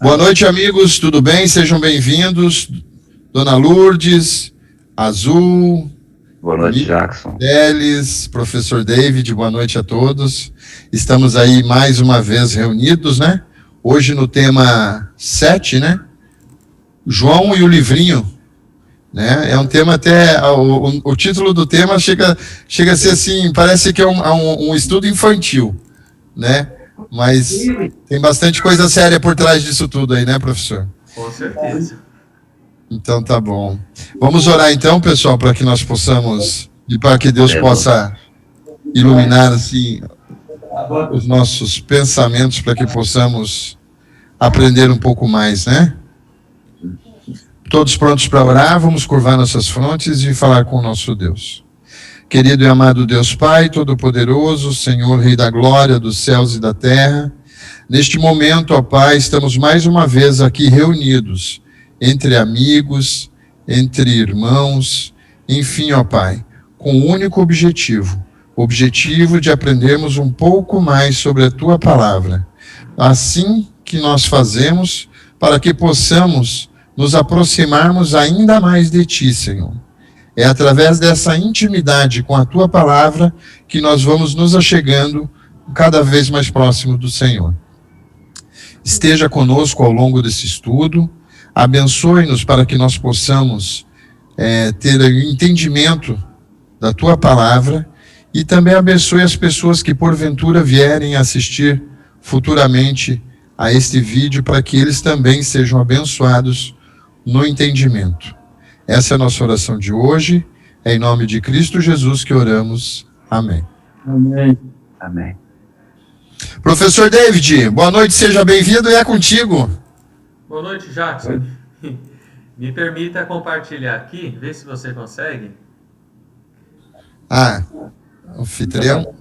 Boa noite, amigos, tudo bem? Sejam bem-vindos. Dona Lourdes, Azul, boa noite, Jackson. Delis, professor David, boa noite a todos. Estamos aí mais uma vez reunidos, né? Hoje no tema 7, né? João e o livrinho, né? É um tema até, o título do tema chega a ser assim, parece que é um estudo infantil, né? Mas tem bastante coisa séria por trás disso tudo aí, né, professor? Com certeza. Então tá bom. Vamos orar então, pessoal, para que nós possamos e para que Deus possa iluminar assim os nossos pensamentos para que possamos aprender um pouco mais, né? Todos prontos para orar? Vamos curvar nossas frontes e falar com o nosso Deus. Querido e amado Deus Pai, Todo-Poderoso, Senhor, Rei da Glória dos céus e da terra, neste momento, ó Pai, estamos mais uma vez aqui reunidos, entre amigos, entre irmãos, enfim, ó Pai, com um único objetivo, o objetivo de aprendermos um pouco mais sobre a Tua Palavra. Assim que nós fazemos, para que possamos nos aproximarmos ainda mais de Ti, Senhor. É através dessa intimidade com a Tua Palavra que nós vamos nos achegando cada vez mais próximo do Senhor. Esteja conosco ao longo desse estudo, abençoe-nos para que nós possamos ter o entendimento da Tua Palavra e também abençoe as pessoas que porventura vierem assistir futuramente a este vídeo para que eles também sejam abençoados no entendimento. Essa é a nossa oração de hoje. É em nome de Cristo Jesus que oramos. Amém. Amém. Amém. Professor David, boa noite, seja bem-vindo e é contigo. Boa noite, Jackson. Me permita compartilhar aqui, ver se você consegue. Anfitrião.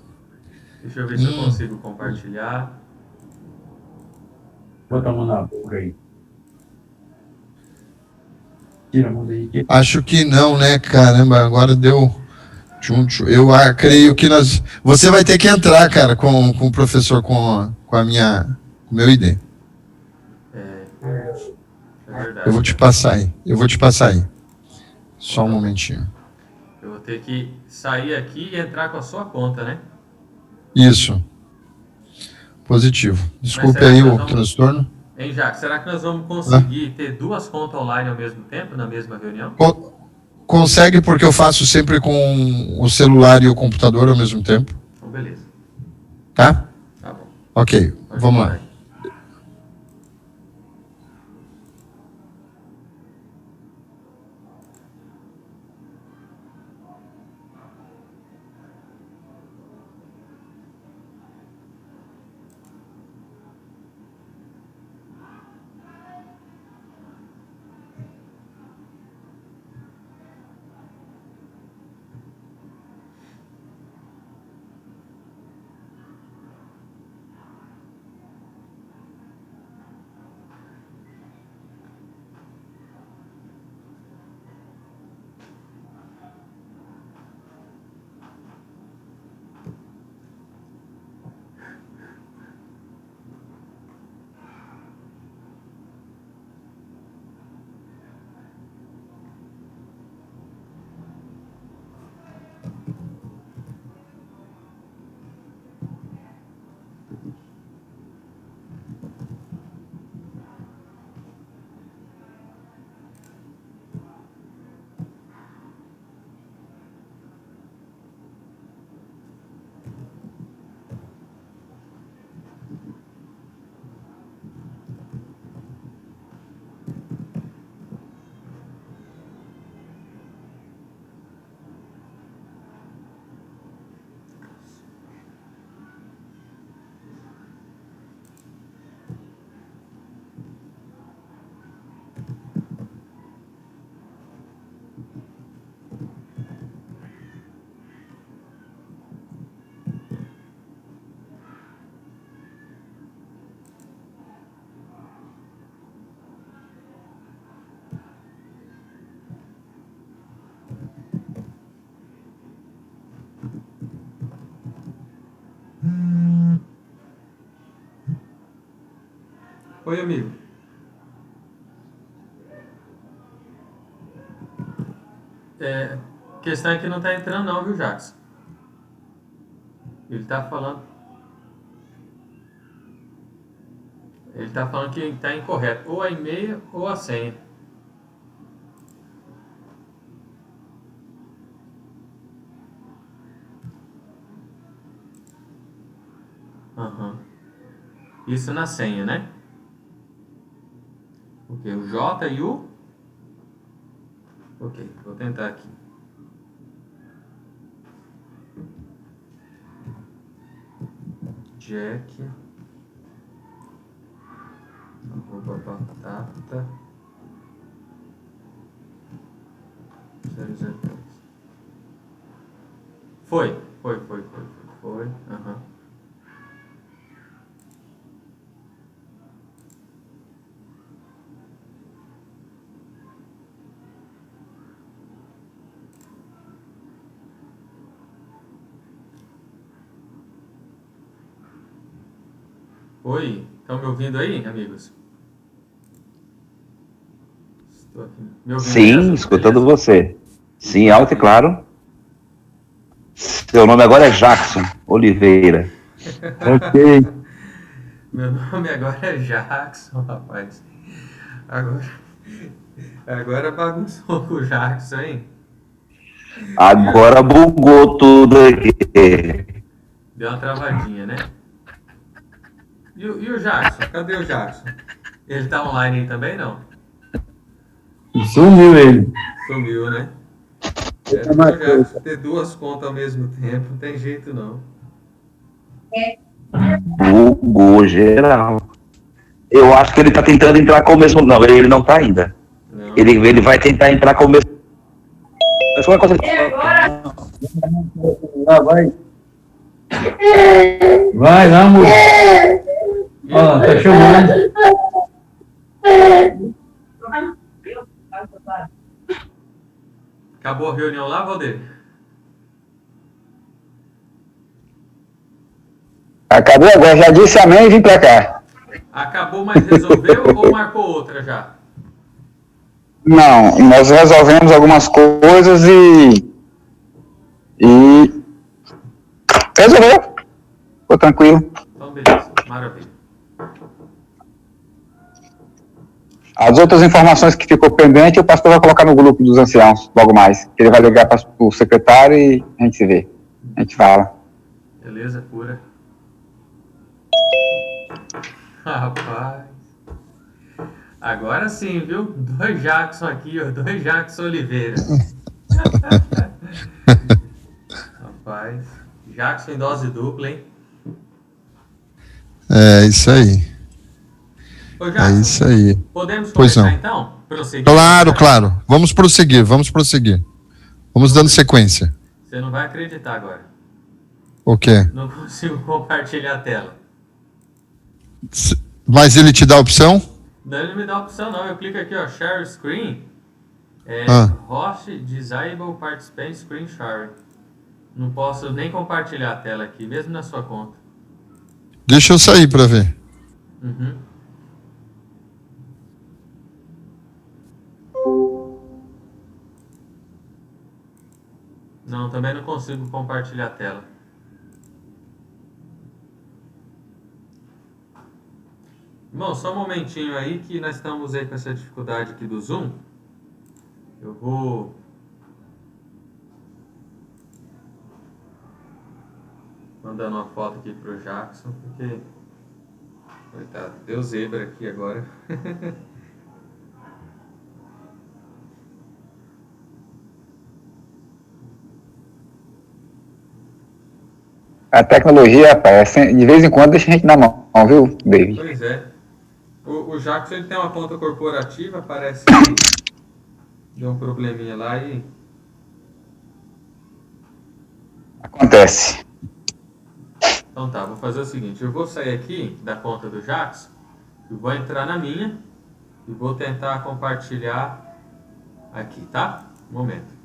Deixa eu ver se eu consigo compartilhar. Bota a mão na boca aí. Tira a mão daí. Acho que não, né? Caramba, agora deu... Eu creio que nós... Você vai ter que entrar, cara, com o professor, com o meu ID. É verdade. Eu vou te passar aí. Só um momentinho. Eu vou ter que sair aqui e entrar com a sua conta, né? Isso. Positivo. Desculpe aí o transtorno. Hein, Jackson, será que nós vamos conseguir ter duas contas online ao mesmo tempo, na mesma reunião? Consegue, porque eu faço sempre com o celular e o computador ao mesmo tempo. Então, beleza. Tá? Tá bom. Ok, vamos lá. Oi, amigo. A questão é que não tá entrando não, viu, Jackson? Ele tá falando... Ele tá falando que tá incorreto. Ou a e-mail ou a senha. Aham. Isso na senha, né? Ok, o J e o... Ok, vou tentar aqui. Jack... Batata... 003. Foi. Aham. Oi, estão me ouvindo aí, amigos? Estou aqui. Me ouvindo Sim, mesmo? escutando Beleza? você. Sim, alto e claro. Seu nome agora é Jackson Oliveira. Ok. Meu nome agora é Jackson, rapaz. Agora, agora bagunçou com o Jackson, hein? Agora bugou tudo aqui. Deu uma travadinha, né? E o Jackson? Cadê o Jackson? Ele tá online aí também, não? Sumiu ele. Sumiu, né? O Jackson ter duas contas ao mesmo tempo, não tem jeito não. Bugou geral. Eu acho que ele tá tentando entrar com o mesmo. Não, ele não tá ainda. Não. Ele vai tentar entrar com o mesmo. Mas foi uma coisa. Vai. Vai, vamos. Ó, tá chamando. Acabou a reunião lá, Valdir? Acabou agora, já disse amém e vim pra cá. Acabou, mas resolveu ou marcou outra já? Não, nós resolvemos algumas coisas e resolveu. Ficou tranquilo. Então, beleza. Maravilha. As outras informações que ficou pendente, o pastor vai colocar no grupo dos anciãos, logo mais. Ele vai ligar para o secretário e a gente se vê. A gente fala. Beleza, pura. Rapaz. Agora sim, viu? 2 Jackson aqui, ó. 2 Jackson Oliveira. Rapaz. Jackson em dose dupla, hein? É isso aí. Ô, Jackson, É isso aí. podemos Pois começar não. então? Prosseguir? Claro, claro. Vamos prosseguir. Vamos dando sequência. Você não vai acreditar agora. O quê? Não consigo compartilhar a tela. Mas ele te dá a opção? Não, ele não me dá opção não. Eu clico aqui, ó, Share Screen. Host Disable Participant Screen Share. Não posso nem compartilhar a tela aqui, mesmo na sua conta. Deixa eu sair para ver. Uhum. Não, também não consigo compartilhar a tela. Bom, só um momentinho aí que nós estamos aí com essa dificuldade aqui do Zoom. Eu vou... mandando uma foto aqui pro Jackson, porque... Coitado, deu zebra aqui agora. A tecnologia, rapaz, de vez em quando deixa a gente na mão, viu, David? Pois é. O Jackson ele tem uma conta corporativa, parece que deu um probleminha lá e... Acontece. Então tá, vou fazer o seguinte, eu vou sair aqui da conta do Jackson, e vou entrar na minha, e vou tentar compartilhar aqui, tá? Um momento.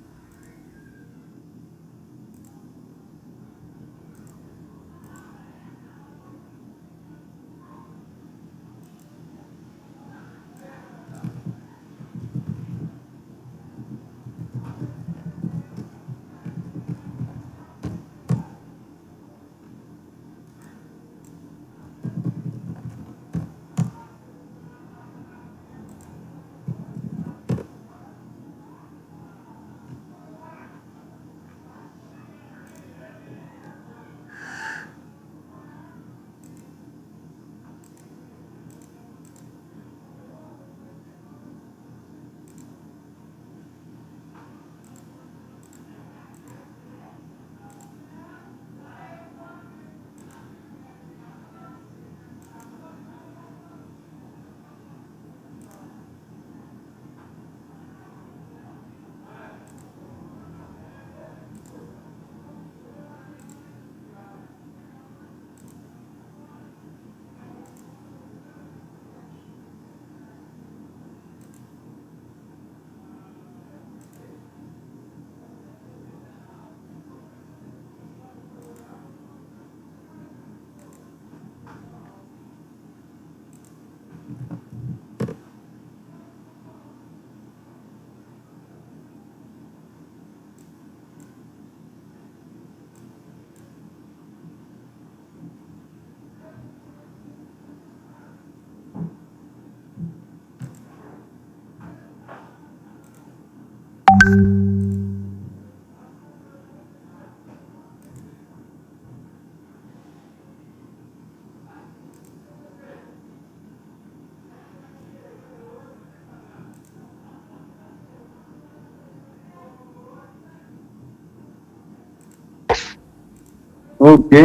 porque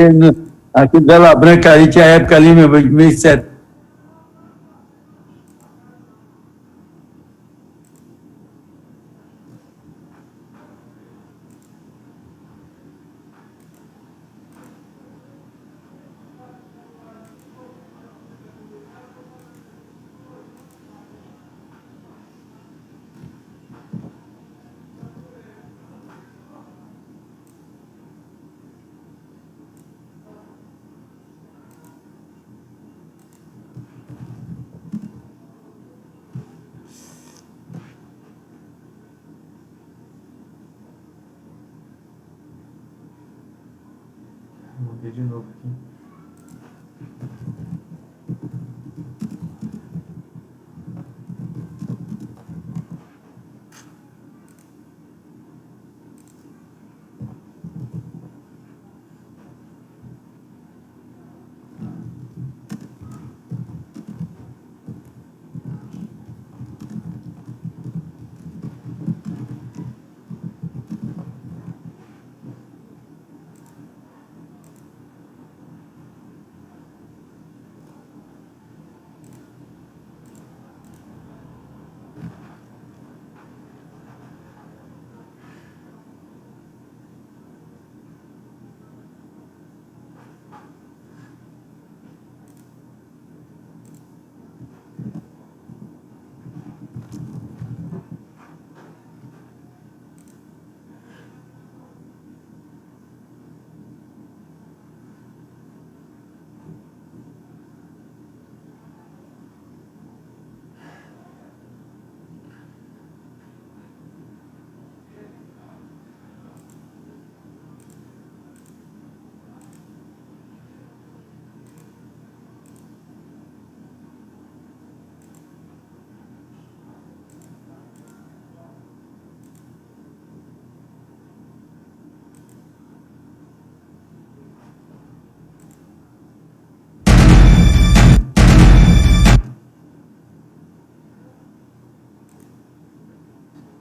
aqui em Bela Branca ali tinha época ali, meu, de 1700. Vou ver de novo aqui.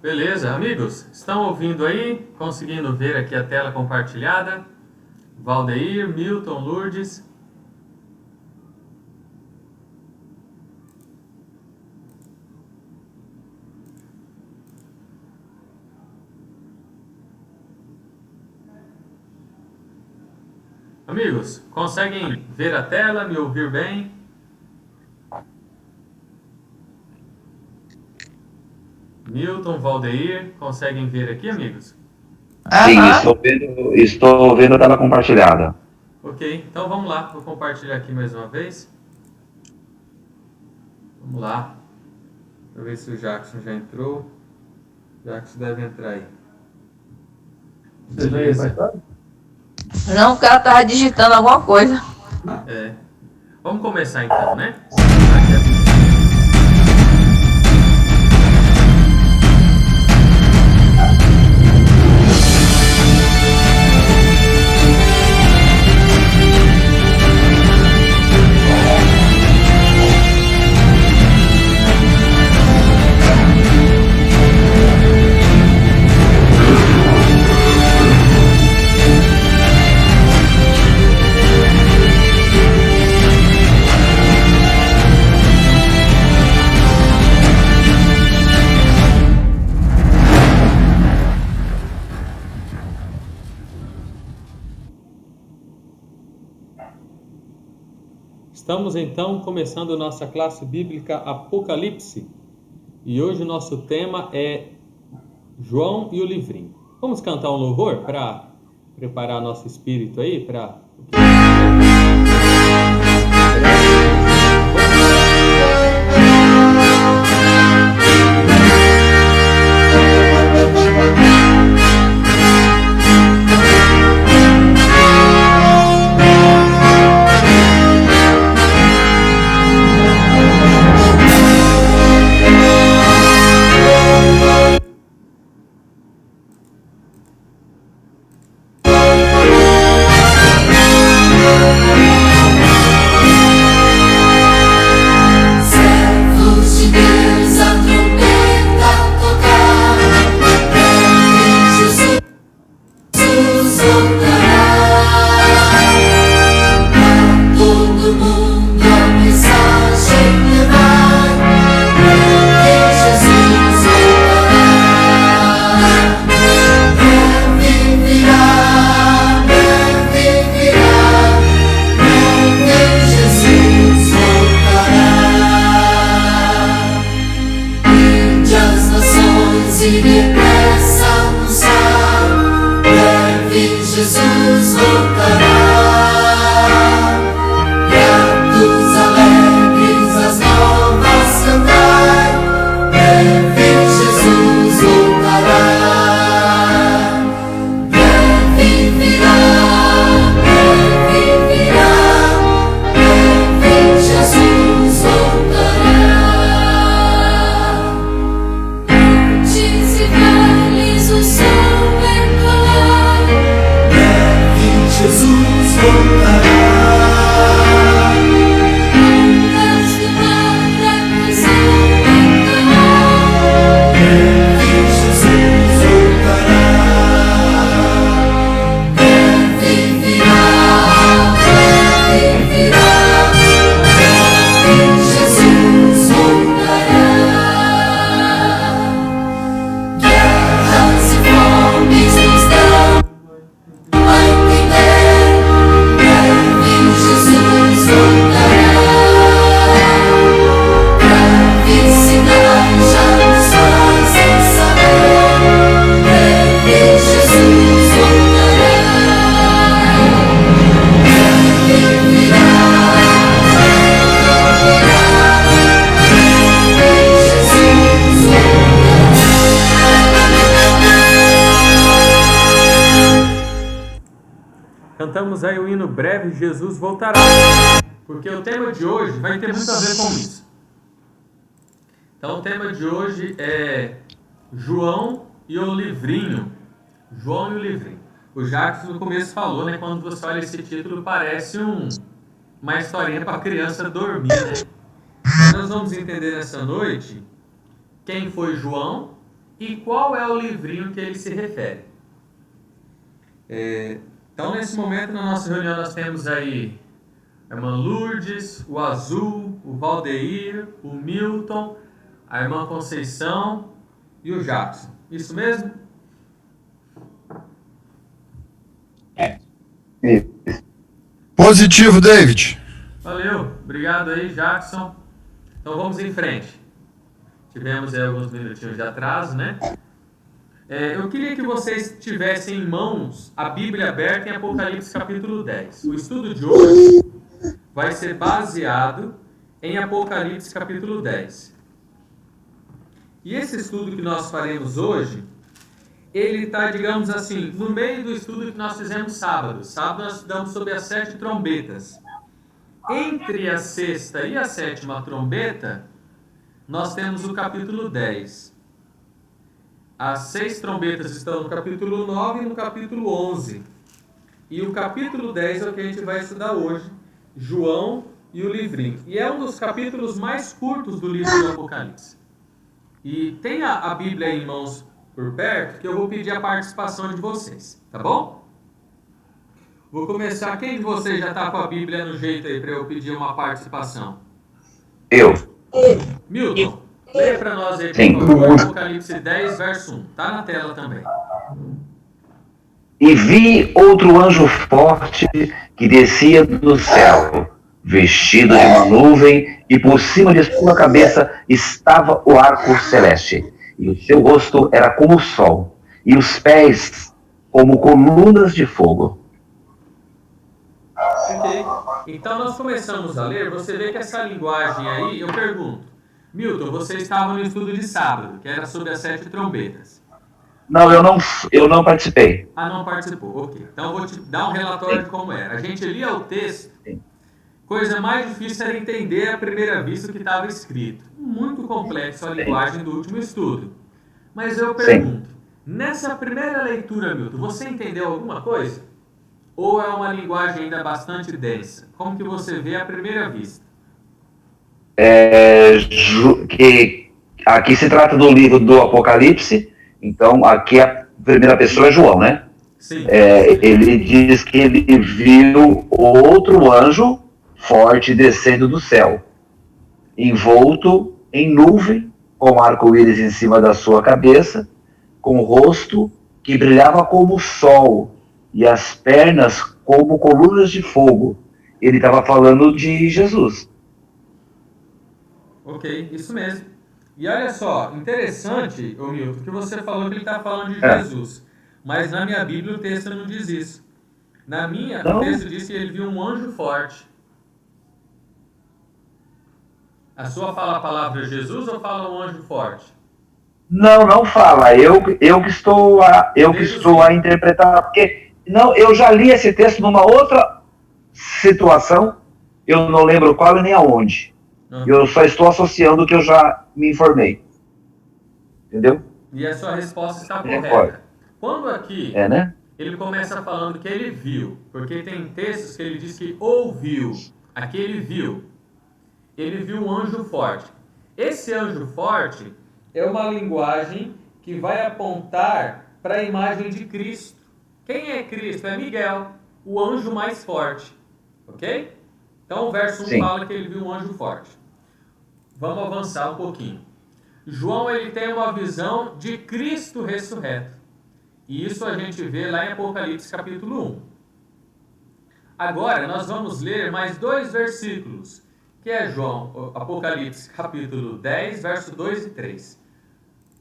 Beleza, amigos? Estão ouvindo aí? Conseguindo ver aqui a tela compartilhada? Valdeir, Milton, Lourdes. Amigos, conseguem ver a tela, me ouvir bem? Milton, Valdeir, conseguem ver aqui, amigos? Sim, estou vendo a tela compartilhada. Ok, então vamos lá, vou compartilhar aqui mais uma vez. Vamos lá. Deixa eu ver se o Jackson já entrou. O Jackson deve entrar aí. Beleza. Não, o cara tava digitando alguma coisa. É. Vamos começar então, né? Estamos então começando nossa classe bíblica Apocalipse e hoje o nosso tema é João e o Livrinho. Vamos cantar um louvor para preparar nosso espírito aí para Cantamos aí o hino Breve Jesus Voltará, porque o tema de hoje vai ter muito a ver com isso. Então o tema de hoje é João e o livrinho. João e o livrinho. O Jacques no começo falou, né? Quando você olha esse título, parece uma historinha para criança dormir, né? Então nós vamos entender nessa noite quem foi João e qual é o livrinho que ele se refere. Então nesse momento na nossa reunião nós temos aí a irmã Lourdes, o Azul, o Valdeir, o Milton, a irmã Conceição e o Jackson. Isso mesmo? Positivo, David. Valeu, obrigado aí, Jackson. Então vamos em frente. Tivemos aí alguns minutinhos de atraso, né? Eu queria que vocês tivessem em mãos a Bíblia aberta em Apocalipse capítulo 10. O estudo de hoje vai ser baseado em Apocalipse capítulo 10. E esse estudo que nós faremos hoje, ele está, digamos assim, no meio do estudo que nós fizemos sábado. Sábado nós estudamos sobre as 7 trombetas. Entre a sexta e a sétima trombeta, nós temos o capítulo 10. As 6 trombetas estão no capítulo 9 e no capítulo 11. E o capítulo 10 é o que a gente vai estudar hoje, João e o livrinho. E é um dos capítulos mais curtos do livro do Apocalipse. E tenha a Bíblia em mãos por perto, que eu vou pedir a participação de vocês, tá bom? Vou começar. Quem de vocês já está com a Bíblia no jeito aí para eu pedir uma participação? Eu. Milton, leia para nós aí, Sim. por favor, Apocalipse 10, verso 1. Tá na tela também. E vi outro anjo forte que descia do céu, vestido de uma nuvem, e por cima de sua cabeça estava o arco celeste. E o seu rosto era como o sol, e os pés como colunas de fogo. Ok. Então nós começamos a ler. Você vê que essa linguagem aí, eu pergunto, Milton, você estava no estudo de sábado, que era sobre as 7 trombetas. Não, eu não participei. Ah, não participou, ok. Então eu vou te dar um relatório de como era. A gente lia o texto, coisa mais difícil era entender à primeira vista o que estava escrito. Muito complexo a linguagem do último estudo. Mas eu pergunto, nessa primeira leitura, Milton, você entendeu alguma coisa? Ou é uma linguagem ainda bastante densa? Como que você vê à primeira vista? Aqui se trata do livro do Apocalipse, então aqui a primeira pessoa é João, né? Sim. Ele diz que ele viu outro anjo forte descendo do céu, envolto em nuvem, com arco-íris em cima da sua cabeça, com o rosto que brilhava como o sol e as pernas como colunas de fogo. Ele estava falando de Jesus. Ok, isso mesmo. E olha só, interessante, Milton, que você falou que ele está falando de Jesus. Mas na minha Bíblia o texto não diz isso. Na minha, o texto diz que ele viu um anjo forte. A sua fala a palavra Jesus ou fala um anjo forte? Não fala. Eu que estou a interpretar, porque eu já li esse texto numa outra situação, eu não lembro qual e nem aonde. Eu só estou associando o que eu já me informei. Entendeu? E a sua resposta está correta. Quando aqui ele começa falando que ele viu, porque tem textos que ele diz que ouviu, aqui ele viu um anjo forte. Esse anjo forte é uma linguagem que vai apontar para a imagem de Cristo. Quem é Cristo? É Miguel, o anjo mais forte. Ok? Então o verso 1 fala que ele viu um anjo forte. Vamos avançar um pouquinho. João ele tem uma visão de Cristo ressurreto. E isso a gente vê lá em Apocalipse capítulo 1. Agora nós vamos ler mais 2 versículos, que é Apocalipse capítulo 10, verso 2 e 3.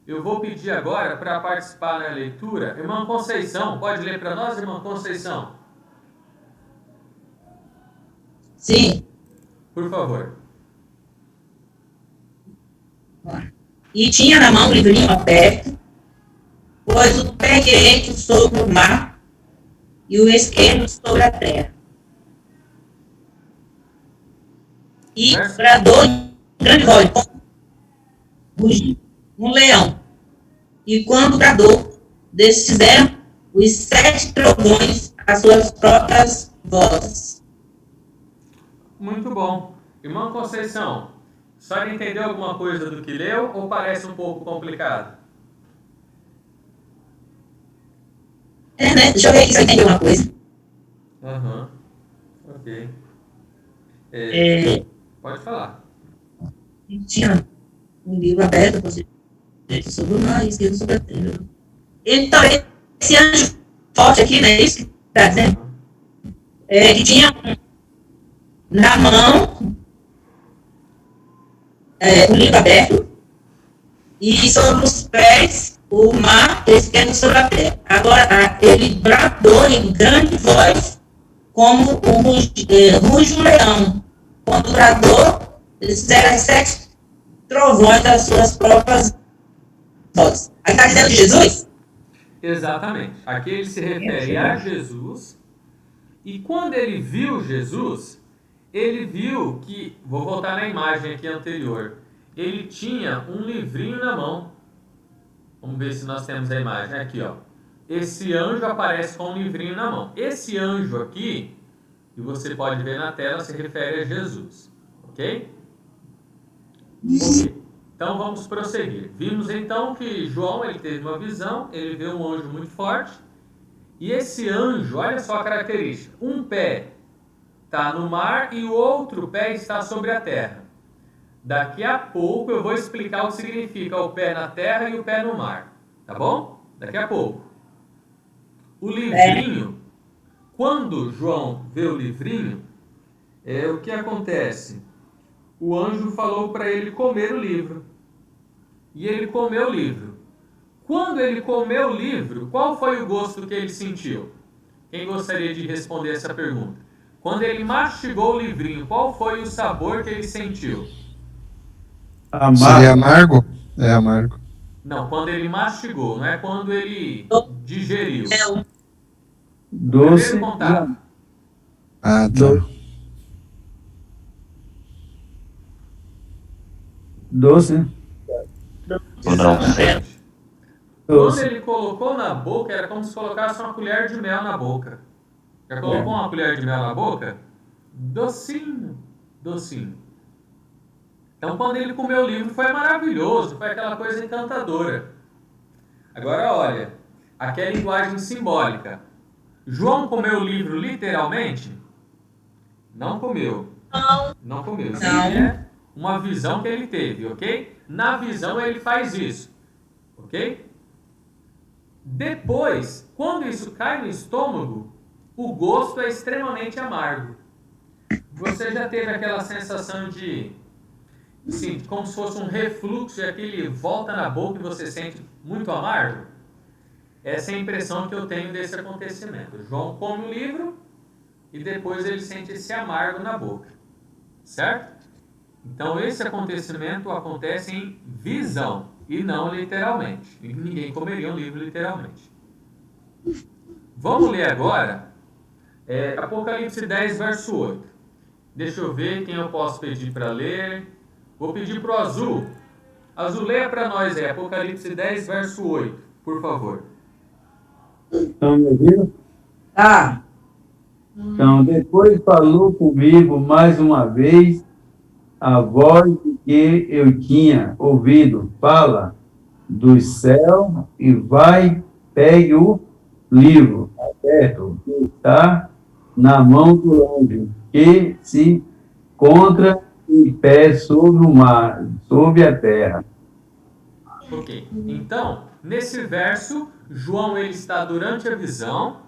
Eu vou pedir agora para participar na leitura. Irmã Conceição, pode ler para nós, irmã Conceição? Sim. Por favor. E tinha na mão o livrinho aberto, pois o pé direito sobre o mar, e o esquerdo sobre a terra. E bradou em grande voz, rugiu um leão. E quando bradou, desfizeram os 7 trovões as suas próprias vozes. Muito bom. Irmã Conceição, a senhora entendeu alguma coisa do que leu ou parece um pouco complicado? Né? Deixa eu ver aqui se eu entendi uma coisa. Aham. Ok. Pode falar. Tinha um livro aberto, sobre o mar e esquerdo sobre a terra. Então, esse anjo forte aqui, né? Isso que está dizendo. Que tinha na mão o livro aberto e sobre os pés o mar esquerdo sobre a terra. Agora, ele bradou em grande voz, como ruge um leão. Quando bradou, eles fizeram as 7 trovões das suas próprias vozes. Aí está dizendo de Jesus? Exatamente. Aqui ele se refere a Jesus. E quando ele viu Jesus, ele viu que, vou voltar na imagem aqui anterior, ele tinha um livrinho na mão. Vamos ver se nós temos a imagem. Aqui, ó. Esse anjo aparece com um livrinho na mão. Esse anjo aqui, que você pode ver na tela, se refere a Jesus. Ok? Ok. Então vamos prosseguir. Vimos então que João ele teve uma visão, ele viu um anjo muito forte. E esse anjo, olha só a característica. Um pé está no mar e o outro pé está sobre a terra. Daqui a pouco eu vou explicar o que significa o pé na terra e o pé no mar. Tá bom? Daqui a pouco. O livrinho, quando João vê o livrinho, o que acontece? O anjo falou para ele comer o livro. E ele comeu o livro. Quando ele comeu o livro, qual foi o gosto que ele sentiu? Quem gostaria de responder essa pergunta? Quando ele mastigou o livrinho, qual foi o sabor que ele sentiu? Amargo. Seria amargo? É amargo. Não, quando ele mastigou, não é quando ele digeriu. Doce. Primeiro contato. Ah, tá. Doce. Exatamente. Quando Doce. ele colocou na boca, era como se colocasse uma colher de mel na boca. Já colocou uma colher de mel na boca? Docinho, docinho. Então, quando ele comeu o livro, foi maravilhoso, foi aquela coisa encantadora. Agora, olha, aqui é a linguagem simbólica. João comeu o livro literalmente? Não comeu. Não comeu. Isso aí é uma visão que ele teve, ok? Na visão ele faz isso, ok? Depois, quando isso cai no estômago, o gosto é extremamente amargo. Você já teve aquela sensação de, assim, como se fosse um refluxo e aquele volta na boca e você sente muito amargo? Essa é a impressão que eu tenho desse acontecimento. João come o livro e depois ele sente esse amargo na boca, certo? Então esse acontecimento acontece em visão e não literalmente. E ninguém comeria um livro literalmente. Vamos ler agora Apocalipse 10, verso 8. Deixa eu ver quem eu posso pedir para ler. Vou pedir para o Azul. Azul, leia para nós Apocalipse 10, verso 8, por favor. Estão me ouvindo? Tá. Então, depois falou comigo mais uma vez a voz que eu tinha ouvido. Fala do céu e vai, pegue o livro aberto que está na mão do anjo, que se encontra em pé sobre o mar, sobre a terra. Ok. Então, nesse verso, João ele está durante a visão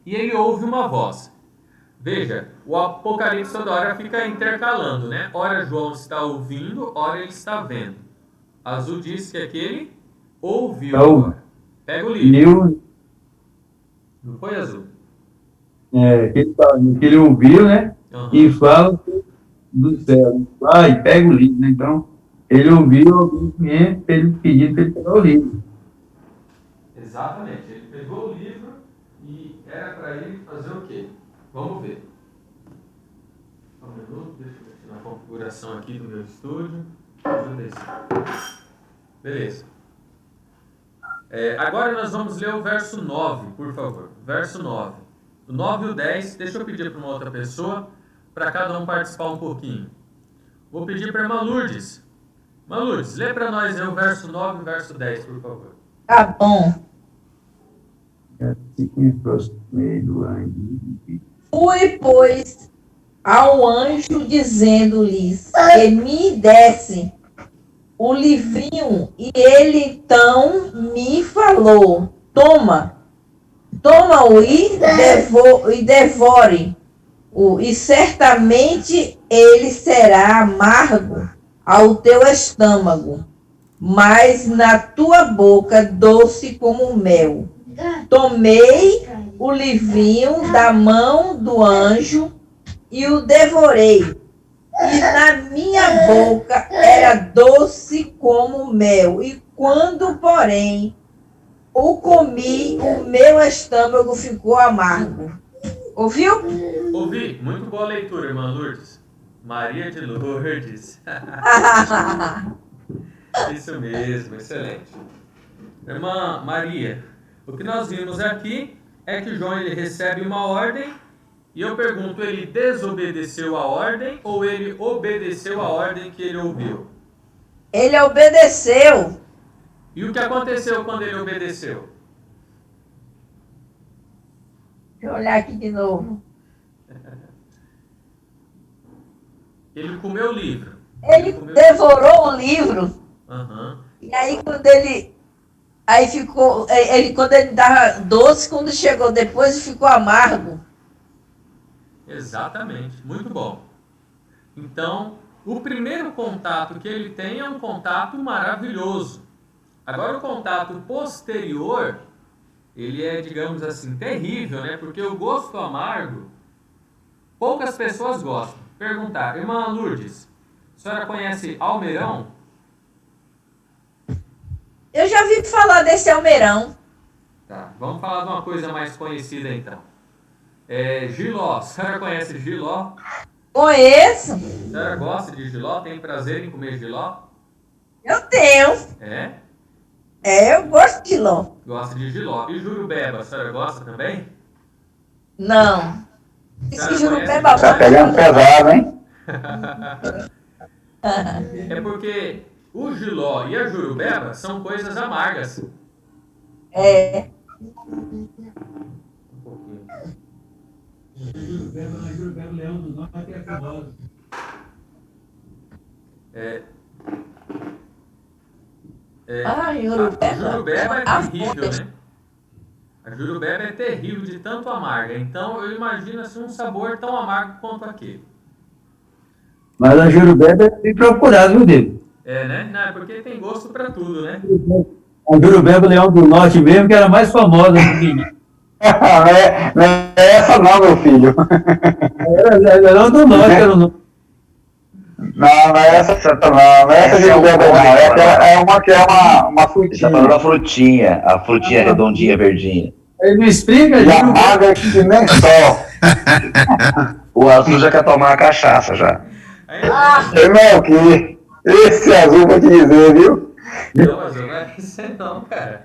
e ele ouve uma voz. Veja, o Apocalipse toda hora fica intercalando, né? Ora João está ouvindo, ora ele está vendo. Azul diz que aquele ouviu agora. Pega o livro. Não foi, Azul? Que ele ouviu, né? Uhum. E fala do céu. Vai, pega o livro, né? Então, ele ouviu alguém ele pediu para ele pegar o livro. Exatamente. Ele pegou o livro e era para ele fazer o quê? Vamos ver. Só um minuto, deixa eu ver na configuração aqui do meu estúdio. Beleza. Agora nós vamos ler o verso 9, por favor. Verso 9. O 9 e o 10, deixa eu pedir para uma outra pessoa, para cada um participar um pouquinho. Vou pedir para a irmã Lourdes. Irmã Lourdes, lê para nós aí o verso 9 e o verso 10, por favor. Tá bom. Fui, pois, ao anjo dizendo-lhes que me desse o livrinho, e ele então me falou: toma-o e devore-o, e certamente ele será amargo ao teu estômago, mas na tua boca doce como mel. Tomei o livrinho da mão do anjo e o devorei, e na minha boca era doce como mel, e quando, porém, o comi, o meu estômago ficou amargo. Ouviu? Ouvi. Muito boa leitura, irmã Lourdes. Maria de Lourdes. Isso mesmo, excelente. Irmã Maria, o que nós vimos aqui é que João ele recebe uma ordem e eu pergunto, ele desobedeceu a ordem ou ele obedeceu a ordem que ele ouviu? Ele obedeceu. E o que aconteceu quando ele obedeceu? Deixa eu olhar aqui de novo. Ele comeu o livro. Ele devorou o livro. Uhum. E aí quando ele... Aí ficou... quando ele dava doce, quando chegou depois, ficou amargo. Exatamente. Muito bom. Então, o primeiro contato que ele tem é um contato maravilhoso. Agora, o contato posterior, ele é, digamos assim, terrível, né? Porque o gosto amargo, poucas pessoas gostam. Perguntar, irmã Lourdes, a senhora conhece almeirão? Eu já vi falar desse almeirão. Tá, vamos falar de uma coisa mais conhecida então. Jiló, a senhora conhece jiló? Conheço. A senhora gosta de jiló? Tem prazer em comer jiló? Eu tenho. É? Eu gosto de jiló. Gosta de jiló. E jurubeba, a senhora gosta também? Não. Esse jurubeba... Tá pegando pesado, hein? É porque o jiló e a jurubeba são coisas amargas. É. Um pouquinho. Jurubeba Leão do Norte é famoso. A jurubeba é terrível, né? A jurubeba é terrível de tanto amarga. Então eu imagino assim, um sabor tão amargo quanto aquele. Mas a jurubeba é bem procurada, viu, Diego? Né? Não, é porque tem gosto para tudo, né? A jurubeba Leão do Norte mesmo, que era a mais famosa do menino. Não é essa não, meu filho. Era Leão do Norte, era o nome. Não é essa jurubeba não. É uma que é uma frutinha. Tá falando da frutinha, a frutinha redondinha, verdinha. Ele me explica, E amarga que nem só. O azul já quer tomar a cachaça já. Não, que esse azul vou te dizer, viu? Não, azul não é isso não, cara.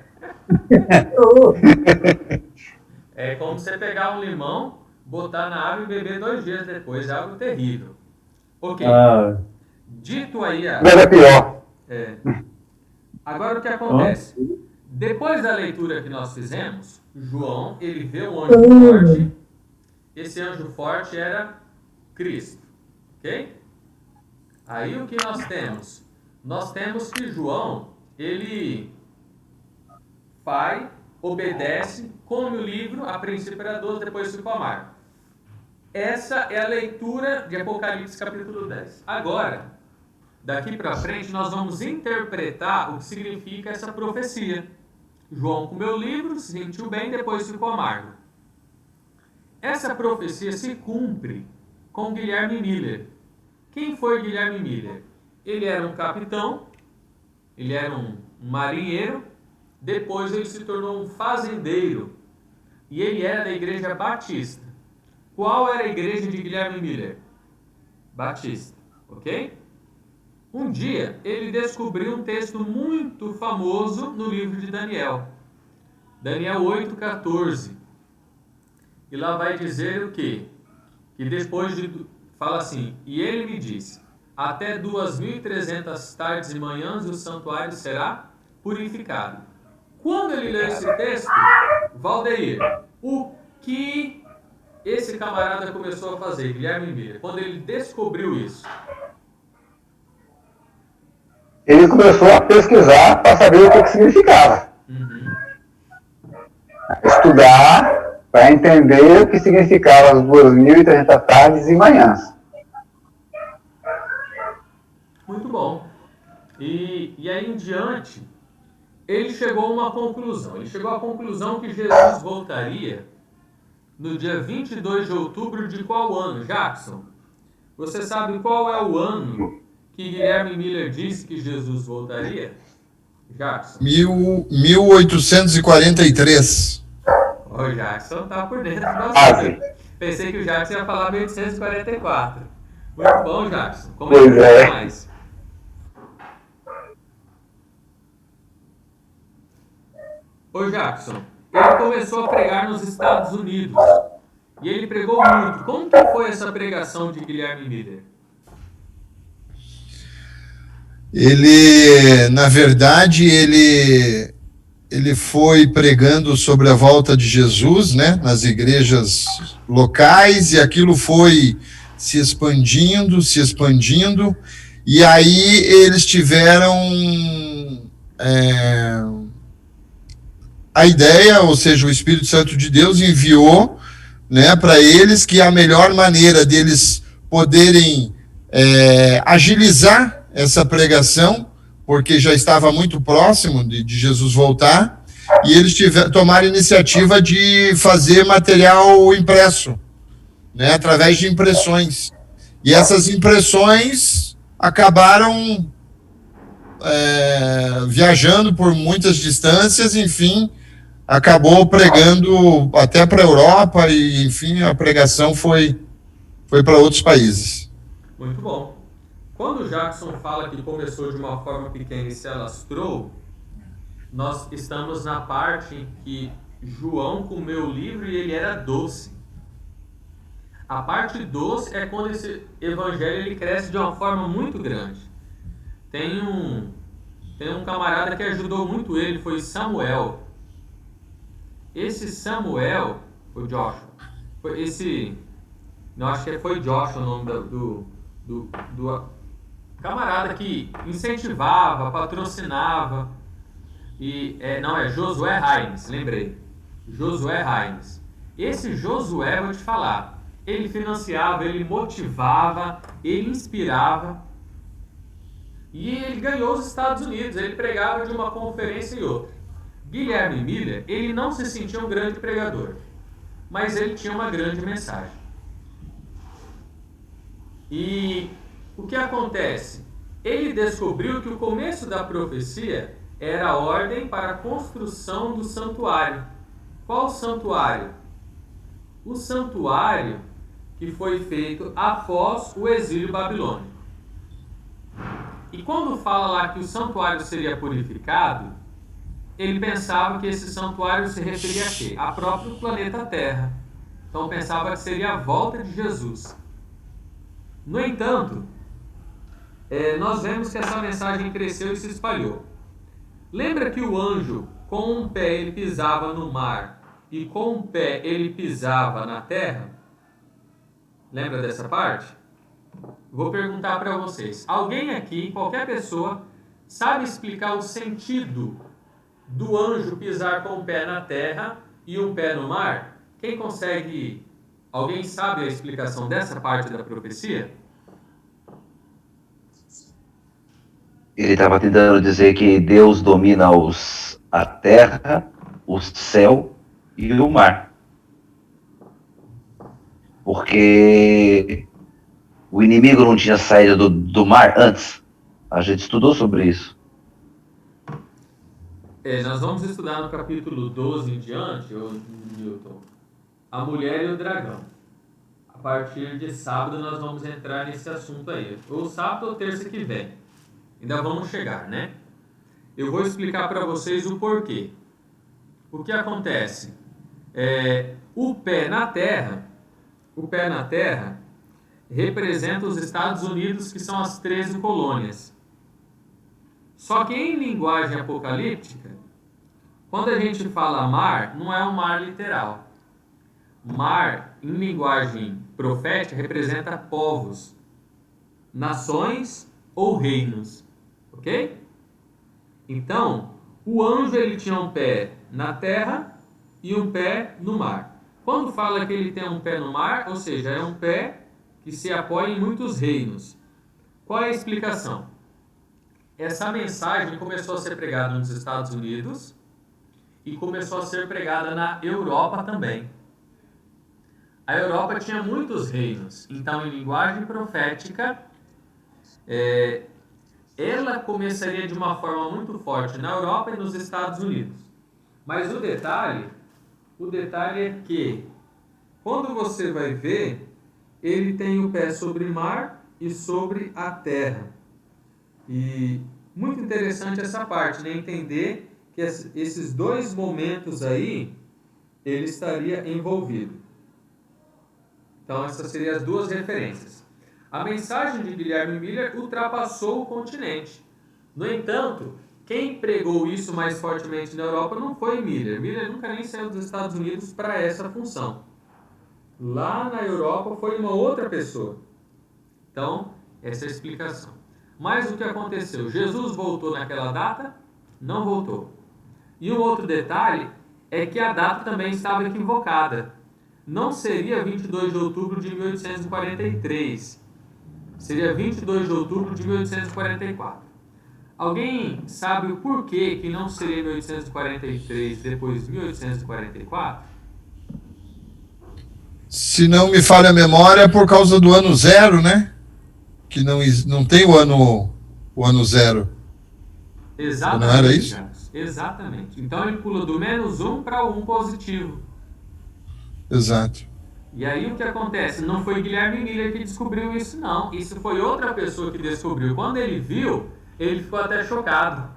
É como você pegar um limão, botar na água e beber 2 dias depois. É algo terrível. Ok. Dito aí Mas é pior. Agora o que acontece? Depois da leitura que nós fizemos, João, ele vê um anjo forte. Esse anjo forte era Cristo. Ok? Aí o que nós temos? Nós temos que João, ele vai, obedece, come o livro, a princípio era doce, depois ficou amargo. Essa é a leitura de Apocalipse capítulo 10. Agora, daqui para frente, nós vamos interpretar o que significa essa profecia. João comeu o livro, se sentiu bem, depois ficou amargo. Essa profecia se cumpre com Guilherme Miller. Quem foi Guilherme Miller? Ele era um capitão, ele era um marinheiro, depois ele se tornou um fazendeiro. e ele era da igreja batista. Qual era a igreja de Guilherme Miller? Batista, ok? Um dia, ele descobriu um texto muito famoso no livro de Daniel. Daniel 8,14. E lá vai dizer o quê? Que depois de... Fala assim, e ele me disse, até 2.300 tardes e manhãs o santuário será purificado. Quando ele leu esse texto, Valdeir, o que esse camarada começou a fazer, Guilherme Miller, quando ele descobriu isso? Ele começou a pesquisar para saber o que significava. Estudar para entender o que significava as 2.300 tardes e manhãs. Muito bom. E aí em diante, ele chegou a uma conclusão. Ele chegou à conclusão que Jesus voltaria no dia 22 de outubro de qual ano, Jackson? Você sabe qual é o ano que Guilherme Miller disse que Jesus voltaria? Jackson? 1843. O Jackson tá por dentro do assunto. Pensei que o Jackson ia falar 1844. Muito bom, Jackson. Comenta um pouco mais. Ô Jackson, ele começou a pregar nos Estados Unidos. E ele pregou muito. Como que foi essa pregação de Guilherme Miller? Ele, na verdade, ele foi pregando sobre a volta de Jesus, né, nas igrejas locais, e aquilo foi se expandindo, e aí eles tiveram a ideia, ou seja, o Espírito Santo de Deus enviou, né, para eles que a melhor maneira deles poderem agilizar essa pregação, porque já estava muito próximo de Jesus voltar, e eles tomaram a iniciativa de fazer material impresso, né, através de impressões. E essas impressões acabaram viajando por muitas distâncias, enfim, acabou pregando até para a Europa, e enfim, a pregação foi para outros países. Muito bom. Quando o Jackson fala que começou de uma forma pequena e se alastrou, nós estamos na parte em que João comeu o livro e ele era doce. A parte doce é quando esse evangelho ele cresce de uma forma muito grande. Tem um camarada que ajudou muito ele, foi Samuel. Esse Samuel, foi Joshua, acho que foi Joshua o nome do camarada que incentivava, patrocinava, não, é Josué Hines, lembrei, Josué Hines. Esse Josué, vou te falar, ele financiava, ele motivava, ele inspirava, e ele ganhou os Estados Unidos, ele pregava de uma conferência e outra. Guilherme Miller, ele não se sentia um grande pregador, mas ele tinha uma grande mensagem. E o que acontece? Ele descobriu que o começo da profecia era a ordem para a construção do santuário. Qual santuário? O santuário que foi feito após o exílio babilônico. E quando fala lá que o santuário seria purificado, ele pensava que esse santuário se referia a quê? A próprio planeta Terra. Então pensava que seria a volta de Jesus. No entanto, nós vemos que essa mensagem cresceu e se espalhou. Lembra que o anjo, com um pé ele pisava no mar e com um pé ele pisava na terra? Lembra dessa parte? Vou perguntar para vocês. Alguém aqui, qualquer pessoa, sabe explicar o sentido do anjo pisar com um pé na terra e um pé no mar? Quem consegue... Alguém sabe a explicação dessa parte da profecia? Ele estava tentando dizer que Deus domina a terra, o céu e o mar. Porque o inimigo não tinha saído do mar antes. A gente estudou sobre isso. Nós vamos estudar no capítulo 12 em diante, Newton, a mulher e o dragão. A partir de sábado nós vamos entrar nesse assunto aí. Ou sábado ou terça que vem. Ainda vamos chegar, né? Eu vou explicar para vocês o porquê. O que acontece? O pé na Terra representa os Estados Unidos, que são as 13 colônias. Só que em linguagem apocalíptica, quando a gente fala mar, não é um mar literal. Mar, em linguagem profética, representa povos, nações ou reinos. Ok? Então, o anjo ele tinha um pé na terra e um pé no mar. Quando fala que ele tem um pé no mar, ou seja, é um pé que se apoia em muitos reinos. Qual é a explicação? Essa mensagem começou a ser pregada nos Estados Unidos e começou a ser pregada na Europa também. A Europa tinha muitos reinos, então em linguagem profética, ela começaria de uma forma muito forte na Europa e nos Estados Unidos. Mas o detalhe é que, quando você vai ver, ele tem o pé sobre o mar e sobre a terra. E muito interessante essa parte, né? Entender que esses dois momentos aí, ele estaria envolvido. Então, essas seriam as duas referências. A mensagem de Guilherme Miller ultrapassou o continente. No entanto, quem pregou isso mais fortemente na Europa não foi Miller. Miller nunca nem saiu dos Estados Unidos para essa função. Lá na Europa foi uma outra pessoa. Então, essa é a explicação. Mas o que aconteceu? Jesus voltou naquela data? Não voltou. E um outro detalhe é que a data também estava equivocada. Não seria 22 de outubro de 1843. Seria 22 de outubro de 1844. Alguém sabe o porquê que não seria 1843 depois de 1844? Se não me falha a memória, é por causa do ano zero, né? Que não tem o ano zero. Exatamente. Não era isso? Carlos. Exatamente. Então ele pula do -1 para o 1 positivo. Exato. E aí o que acontece? Não foi Guilherme Miller que descobriu isso, não. Isso foi outra pessoa que descobriu. Quando ele viu, ele ficou até chocado.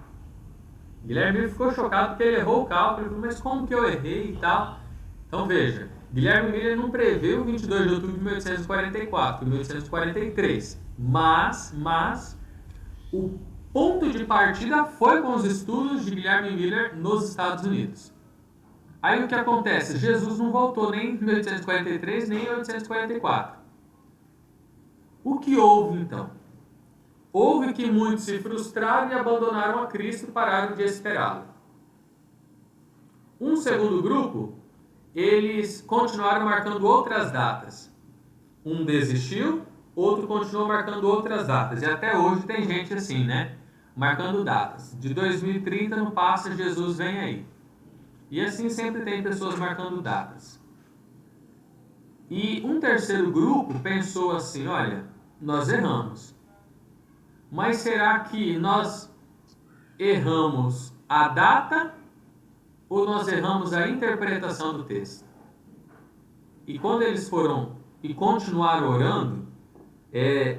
Guilherme Miller ficou chocado porque ele errou o cálculo. Ele falou, mas como que eu errei e tal? Então veja, Guilherme Miller não previu 22 de outubro de 1844, 1843. Mas o ponto de partida foi com os estudos de Guilherme Miller nos Estados Unidos. Aí o que acontece? Jesus não voltou nem em 1843, nem em 1844. O que houve então? Houve que muitos se frustraram e abandonaram a Cristo e pararam de esperá-lo. Um segundo grupo, eles continuaram marcando outras datas. Um desistiu, outro continuou marcando outras datas. E até hoje tem gente assim, né? Marcando datas. De 2030 não passa, Jesus vem aí. E assim sempre tem pessoas marcando datas. E um terceiro grupo pensou assim, olha, nós erramos. Mas será que nós erramos a data ou nós erramos a interpretação do texto? E quando eles foram e continuaram orando,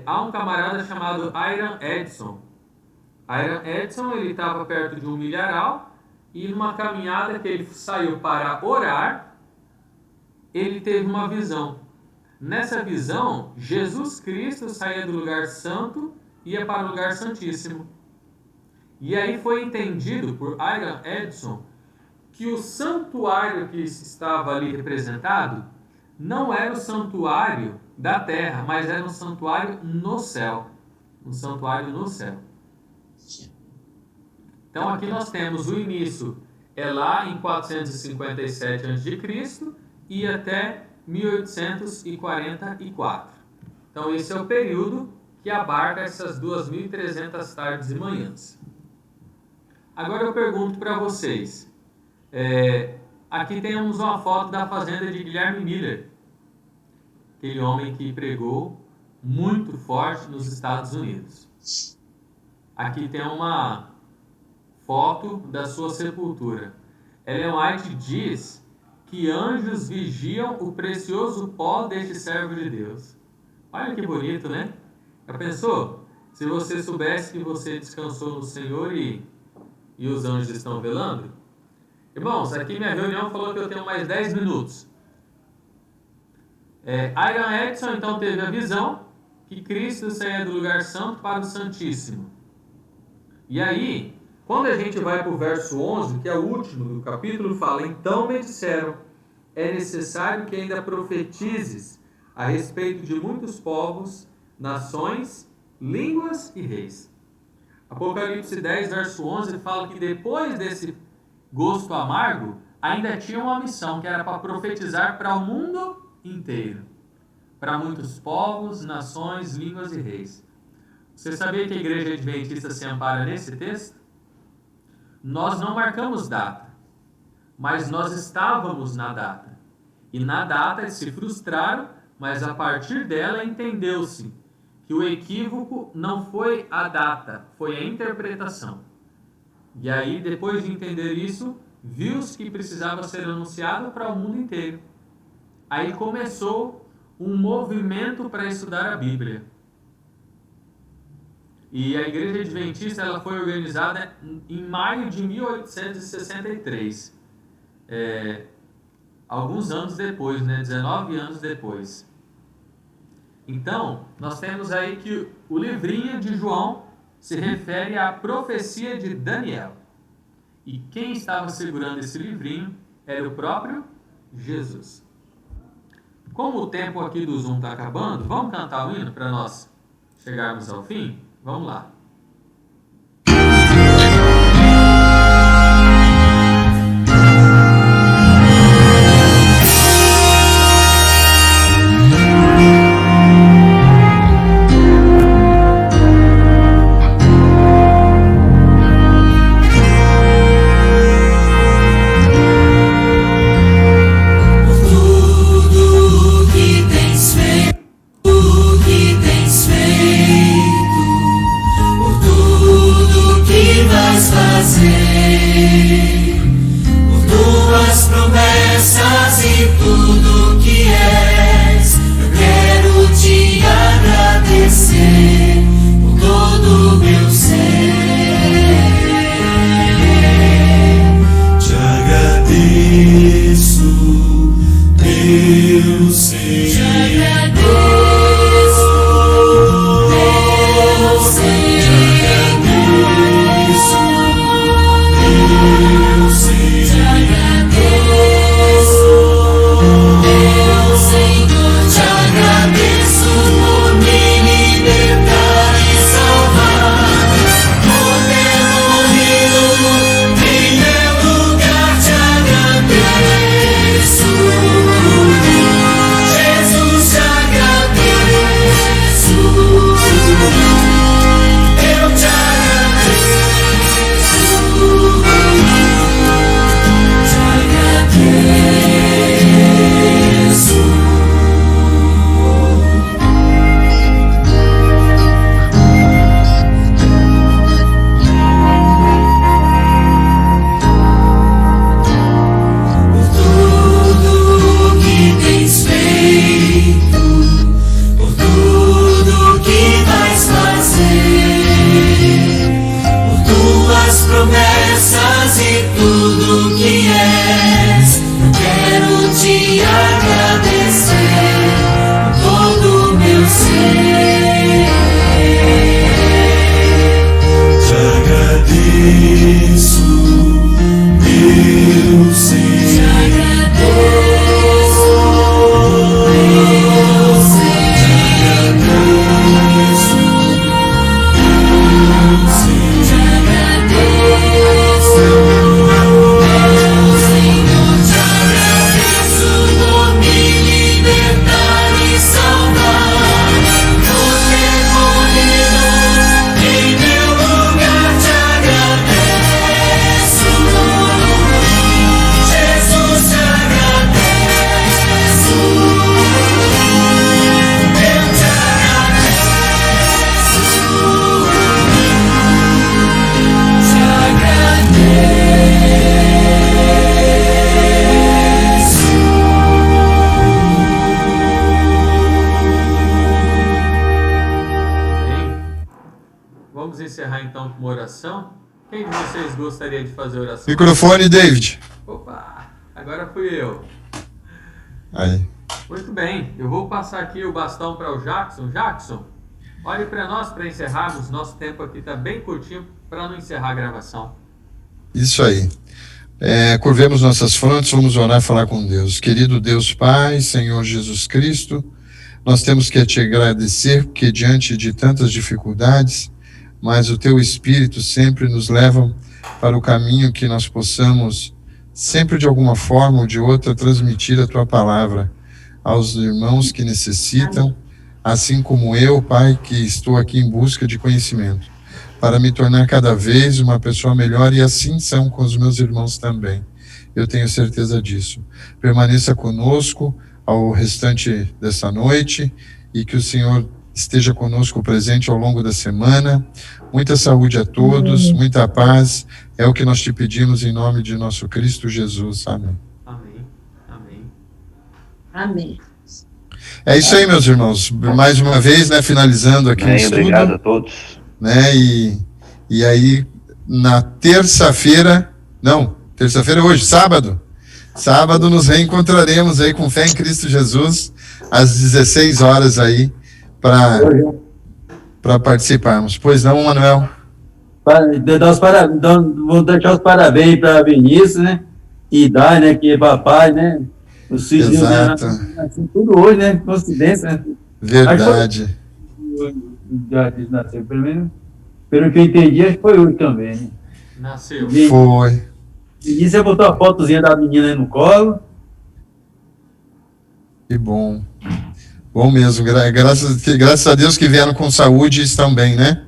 há um camarada chamado Iron Edson. Iron Edson, ele estava perto de um milharal e numa caminhada que ele saiu para orar, ele teve uma visão. Nessa visão, Jesus Cristo saía do lugar santo e ia para o lugar santíssimo. E aí foi entendido por Iron Edson que o santuário que estava ali representado não era o santuário da terra, mas era um santuário no céu. Um santuário no céu. Então aqui nós temos o início, lá em 457 a.C. e até 1844. Então esse é o período que abarca essas 2.300 tardes e manhãs. Agora eu pergunto para vocês, aqui temos uma foto da fazenda de Guilherme Miller, aquele homem que pregou muito forte nos Estados Unidos. Aqui tem uma foto da sua sepultura. Ellen White diz que anjos vigiam o precioso pó deste servo de Deus. Olha que bonito, né? Já pensou? Se você soubesse que você descansou no Senhor e os anjos estão velando? Irmãos, aqui minha reunião falou que eu tenho mais 10 minutos. Iron Edson então teve a visão que Cristo saía do lugar santo para o Santíssimo. E aí, quando a gente vai para o verso 11, que é o último do capítulo, fala: então me disseram, é necessário que ainda profetizes a respeito de muitos povos, nações, línguas e reis. Apocalipse 10, verso 11, fala que depois desse gosto amargo, ainda tinha uma missão, que era para profetizar para o mundo inteiro, para muitos povos, nações, línguas e reis. Você sabia que a Igreja Adventista se ampara nesse texto? Nós não marcamos data, mas nós estávamos na data. E na data eles se frustraram, mas a partir dela entendeu-se que o equívoco não foi a data, foi a interpretação. E aí, depois de entender isso, viu-se que precisava ser anunciado para o mundo inteiro. Aí começou um movimento para estudar a Bíblia. E a Igreja Adventista ela foi organizada em maio de 1863. Alguns anos depois, 19 anos depois. Então, nós temos aí que o livrinho de João se refere à profecia de Daniel. E quem estava segurando esse livrinho era o próprio Jesus. Como o tempo aqui do Zoom está acabando, vamos cantar o hino para nós chegarmos ao fim? Vamos lá. Deus, oração. Quem de vocês gostaria de fazer oração? Microfone, David. Opa, agora fui eu. Aí. Muito bem, eu vou passar aqui o bastão para o Jackson. Jackson, olhe para nós para encerrarmos. Nosso tempo aqui está bem curtinho para não encerrar a gravação. Isso aí. Curvemos nossas frontes, vamos orar e falar com Deus. Querido Deus Pai, Senhor Jesus Cristo, nós temos que te agradecer, porque diante de tantas dificuldades, mas o Teu Espírito sempre nos leva para o caminho que nós possamos, sempre de alguma forma ou de outra, transmitir a Tua palavra aos irmãos que necessitam, assim como eu, Pai, que estou aqui em busca de conhecimento, para me tornar cada vez uma pessoa melhor, e assim são com os meus irmãos também. Eu tenho certeza disso. Permaneça conosco ao restante dessa noite, e que o Senhor esteja conosco presente ao longo da semana. Muita saúde a todos, muita paz. É o que nós te pedimos em nome de nosso Cristo Jesus. Amém. Amém. Amém. Amém. É isso aí, meus irmãos. Mais uma vez, né, finalizando aqui o Bem, estudo. obrigado a todos. Né? E aí, na terça-feira, não, terça-feira é hoje, sábado nos reencontraremos aí com fé em Cristo Jesus, às 16 horas aí, para participarmos. Pois não, Manuel? Vou deixar os parabéns para Vinícius, né? E dar, né? Que é papai, né? Os filhos, Exato. Né, assim, tudo hoje, né? Coincidência, né? Verdade. Já nasceu, pelo menos, pelo que eu entendi, acho que foi hoje também, né? Nasceu. Foi. Vinícius botou a fotozinha da menina aí no colo. Que bom. Bom mesmo. Graças a Deus que vieram com saúde e estão bem, né?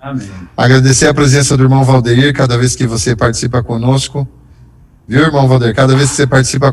Amém. Agradecer a presença do irmão Valdeir, cada vez que você participa conosco. Viu, irmão Valdeir? Cada vez que você participa